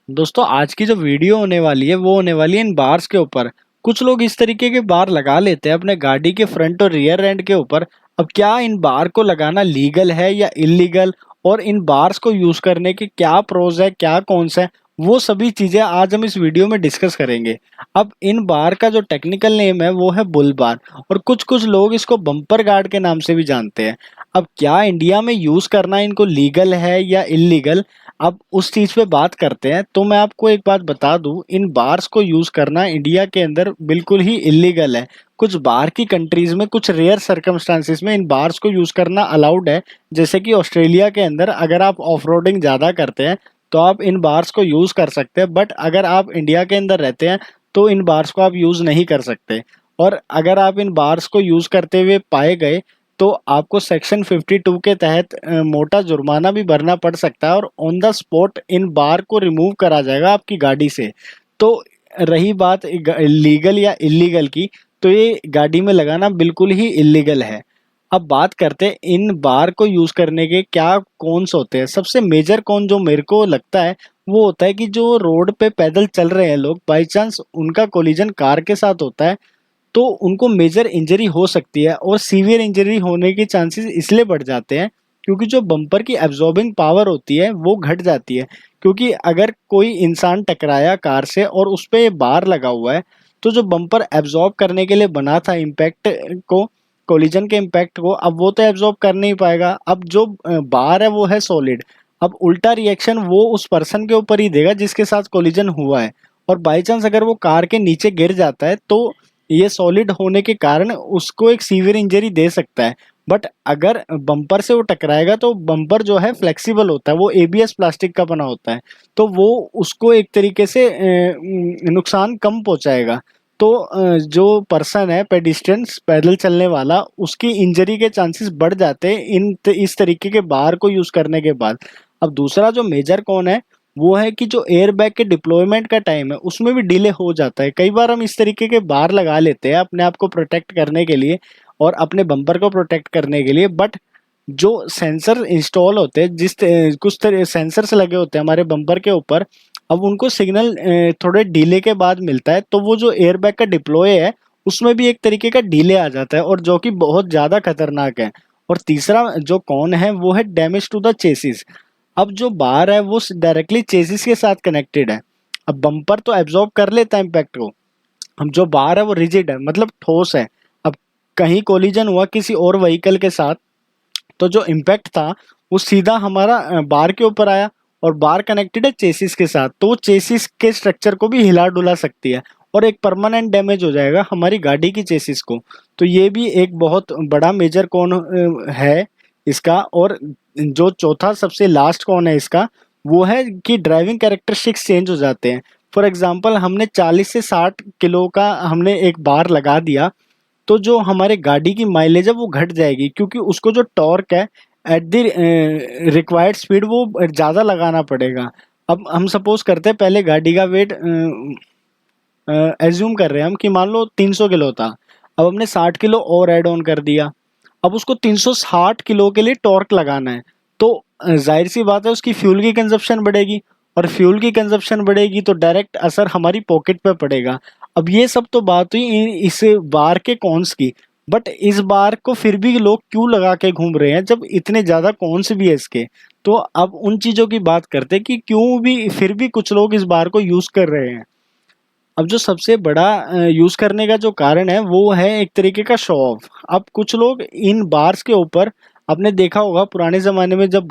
दोस्तों आज की जो वीडियो होने वाली है वो होने वाली है इन बार्स के ऊपर। कुछ लोग इस तरीके के बार लगा लेते हैं अपने गाड़ी के फ्रंट और रियर एंड के ऊपर। अब क्या इन बार को लगाना लीगल है या इलीगल, और इन बार्स को यूज करने के क्या प्रोज है क्या कॉन्स है, वो सभी चीजें आज हम इस वीडियो में डिस्कस करेंगे। अब इन बार का जो टेक्निकल नेम है वो है बुल बार, और कुछ कुछ लोग इसको बम्पर गार्ड के नाम से भी जानते हैं। अब क्या इंडिया में यूज करना इनको लीगल है या इलीगल, अब उस चीज पे बात करते हैं। तो मैं आपको एक बात बता दूं, इन बार्स को यूज करना इंडिया के अंदर बिल्कुल ही इलीगल है। कुछ बाहर की कंट्रीज में कुछ रेयर सर्कमस्टांसिस में इन बार्स को यूज करना अलाउड है। जैसे कि ऑस्ट्रेलिया के अंदर अगर आप ऑफ रोडिंग ज्यादा करते हैं तो आप इन बार्स को यूज कर सकते हैं, बट अगर आप इंडिया के अंदर रहते हैं तो इन बार्स को आप यूज नहीं कर सकते। और अगर आप इन बार्स को यूज करते हुए पाए गए तो आपको सेक्शन 52 के तहत मोटा जुर्माना भी भरना पड़ सकता है, और ऑन द स्पॉट इन बार को रिमूव करा जाएगा आपकी गाड़ी से। तो रही बात लीगल या इलीगल की, तो ये गाड़ी में लगाना बिल्कुल ही इलीगल है। अब बात करते हैं इन बार को यूज करने के क्या कॉन्स होते हैं। सबसे मेजर कॉन जो मेरे को लगता है वो होता है कि जो रोड पे पैदल चल रहे हैं लोग, बाई चांस उनका कोलिजन कार के साथ होता है तो उनको मेजर इंजरी हो सकती है, और सीवियर इंजरी होने के चांसेस इसलिए बढ़ जाते हैं क्योंकि जो बम्पर की एब्जॉर्बिंग पावर होती है वो घट जाती है। क्योंकि अगर कोई इंसान टकराया कार से और उस पे बार लगा हुआ है, तो जो बम्पर एब्जॉर्ब करने के लिए बना था इम्पैक्ट को, कोलिजन के इम्पैक्ट को, अब वो तो एब्जॉर्ब कर नहीं पाएगा। अब जो बार है वो है सॉलिड। अब उल्टा रिएक्शन वो उस पर्सन के ऊपर ही देगा जिसके साथ कोलिजन हुआ है, और बाई चांस अगर वो कार के नीचे गिर जाता है तो ये सॉलिड होने के कारण उसको एक सीवियर इंजरी दे सकता है। बट अगर बम्पर से वो टकराएगा तो बम्पर जो है फ्लेक्सिबल होता है, वो एबीएस प्लास्टिक का बना होता है, तो वो उसको एक तरीके से नुकसान कम पहुंचाएगा। तो जो पर्सन है पेडिस्ट्रियंस पैदल चलने वाला, उसकी इंजरी के चांसेस बढ़ जाते हैं इस तरीके के बार को यूज करने के बाद। अब दूसरा जो मेजर कौन है वो है कि जो एयरबैग के डिप्लॉयमेंट का टाइम है उसमें भी डिले हो जाता है। कई बार हम इस तरीके के बार लगा लेते हैं अपने आप को प्रोटेक्ट करने के लिए और अपने बम्पर को प्रोटेक्ट करने के लिए, बट जो सेंसर इंस्टॉल होते हैं कुछ तरह सेंसर्स लगे होते हैं हमारे बम्पर के ऊपर, अब उनको सिग्नल थोड़े डिले के बाद मिलता है, तो वो जो एयरबैग का डिप्लॉय है उसमें भी एक तरीके का डिले आ जाता है, और जो कि बहुत ज्यादा खतरनाक है। और तीसरा जो कौन है वो है डैमेज टू द चेसिस। अब जो बार है वो डायरेक्टली चेसिस के साथ कनेक्टेड है। अब बम्पर तो एब्जॉर्ब कर लेता है इम्पैक्ट को, अब जो बार है वो रिजिड है, मतलब ठोस है। अब कहीं कोलिजन हुआ किसी और व्हीकल के साथ तो जो इम्पैक्ट था वो सीधा हमारा बार के ऊपर आया, और बार कनेक्टेड है चेसिस के साथ, तो वो चेसिस के स्ट्रक्चर को भी हिला डुला सकती है, और एक परमानेंट डैमेज हो जाएगा हमारी गाड़ी की चेसिस को। तो ये भी एक बहुत बड़ा मेजर कौन है इसका। और जो चौथा सबसे लास्ट कौन है इसका वो है कि ड्राइविंग कैरेक्टरिस्टिक्स चेंज हो जाते हैं। फॉर एग्जाम्पल हमने 40 से 60 किलो का हमने एक बार लगा दिया, तो जो हमारे गाड़ी की माइलेज है वो घट जाएगी, क्योंकि उसको जो टॉर्क है एट द रिक्वायर्ड स्पीड वो ज़्यादा लगाना पड़ेगा। अब हम सपोज करते हैं पहले गाड़ी का वेट एज्यूम कर रहे हैं हम कि मान लो 300 किलो था, अब हमने 60 किलो और ऐड ऑन कर दिया। अब उसको 360 किलो के लिए टॉर्क लगाना है, तो जाहिर सी बात है उसकी फ्यूल की कंजप्शन बढ़ेगी, और फ्यूल की कंजप्शन बढ़ेगी तो डायरेक्ट असर हमारी पॉकेट पे पड़ेगा। अब ये सब तो बात हुई इस बार के कॉन्स की, बट इस बार को फिर भी लोग क्यों लगा के घूम रहे हैं जब इतने ज्यादा कॉन्स भी है इसके। तो अब उन चीजों की बात करते हैं कि क्यों भी फिर भी कुछ लोग इस बार को यूज कर रहे हैं। अब जो सबसे बड़ा यूज करने का जो कारण है वो है एक तरीके का शो ऑफ। अब कुछ लोग इन बार्स के ऊपर, आपने देखा होगा पुराने जमाने में जब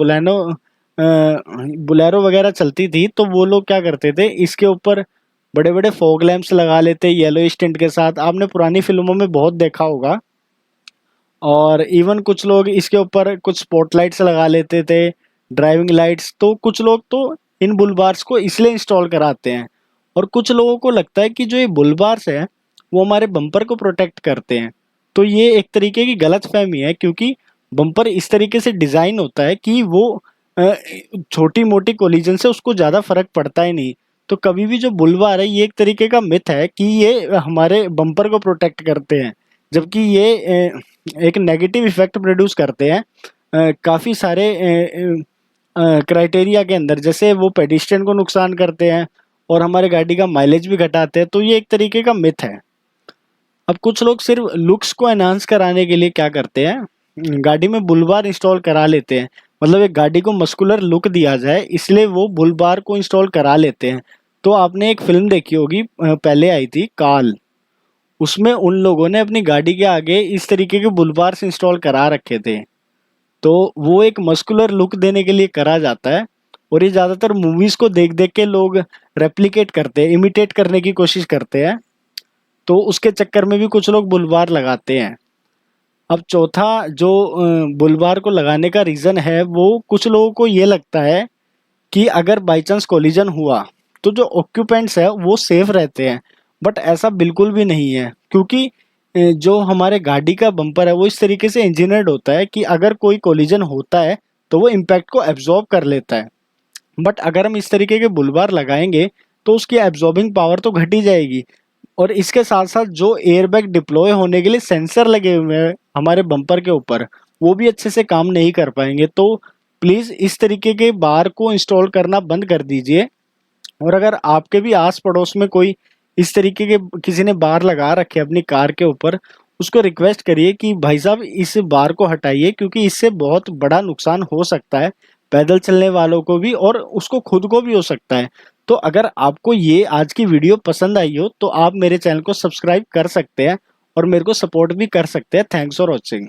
बुलेरो वगैरह चलती थी तो वो लोग क्या करते थे, इसके ऊपर बड़े बड़े फॉग लैंप्स लगा लेते येलो स्टिंट के साथ, आपने पुरानी फिल्मों में बहुत देखा होगा। और इवन कुछ लोग इसके ऊपर कुछ स्पॉटलाइट्स लगा लेते थे, ड्राइविंग लाइट्स। तो कुछ लोग तो इन बुल बार्स को इसलिए इंस्टॉल कराते हैं, और कुछ लोगों को लगता है कि जो ये बुल बार्स है वो हमारे बम्पर को प्रोटेक्ट करते हैं। तो ये एक तरीके की गलत फहमी है, क्योंकि बम्पर इस तरीके से डिजाइन होता है कि वो छोटी मोटी कोलिजन से उसको ज्यादा फर्क पड़ता ही नहीं। तो कभी भी जो बुल बार है ये एक तरीके का मिथ है कि ये हमारे बम्पर को प्रोटेक्ट करते हैं, जबकि ये एक नेगेटिव इफेक्ट प्रोड्यूस करते हैं। काफ़ी सारे क्राइटेरिया के अंदर, जैसे वो पेडिस्ट्रियन को नुकसान करते हैं और हमारे गाड़ी का माइलेज भी घटाते हैं, तो ये एक तरीके का मिथ है। अब कुछ लोग सिर्फ लुक्स को एनहांस कराने के लिए क्या करते हैं, गाड़ी में बुल बार इंस्टॉल करा लेते हैं। मतलब एक गाड़ी को मस्कुलर लुक दिया जाए इसलिए वो बुल बार को इंस्टॉल करा लेते हैं। तो आपने एक फिल्म देखी होगी, पहले आई थी काल, उसमें उन लोगों ने अपनी गाड़ी के आगे इस तरीके के बुल बार्स इंस्टॉल करा रखे थे। तो वो एक मस्कुलर लुक देने के लिए करा जाता है, और ये ज़्यादातर मूवीज़ को देख देख के लोग रेप्लिकेट करते हैं, इमिटेट करने की कोशिश करते हैं। तो उसके चक्कर में भी कुछ लोग बुलवार लगाते हैं। अब चौथा जो बुलवार को लगाने का रीज़न है, वो कुछ लोगों को ये लगता है कि अगर बाई चांस कोलिजन हुआ तो जो ऑक्यूपेंट्स है वो सेफ रहते हैं। बट ऐसा बिल्कुल भी नहीं है, क्योंकि जो हमारे गाड़ी का बम्पर है वो इस तरीके से इंजीनियर्ड होता है कि अगर कोई कोलिजन होता है तो वो इम्पैक्ट को एब्जॉर्ब कर लेता है। बट अगर हम इस तरीके के बुलवार लगाएंगे तो उसकी एब्जॉर्बिंग पावर तो घट ही जाएगी। और इसके साथ साथ जो एयरबैग डिप्लॉय होने के लिए सेंसर लगे हुए हैं हमारे बम्पर के ऊपर, वो भी अच्छे से काम नहीं कर पाएंगे। तो प्लीज़ इस तरीके के बार को इंस्टॉल करना बंद कर दीजिए। और अगर आपके भी आस पड़ोस में कोई इस तरीके के किसी ने बार लगा रखे अपनी कार के ऊपर, उसको रिक्वेस्ट करिए कि भाई साहब इस बार को हटाइए, क्योंकि इससे बहुत बड़ा नुकसान हो सकता है पैदल चलने वालों को भी और उसको खुद को भी हो सकता है। तो अगर आपको ये आज की वीडियो पसंद आई हो तो आप मेरे चैनल को सब्सक्राइब कर सकते हैं और मेरे को सपोर्ट भी कर सकते हैं। Thanks for watching.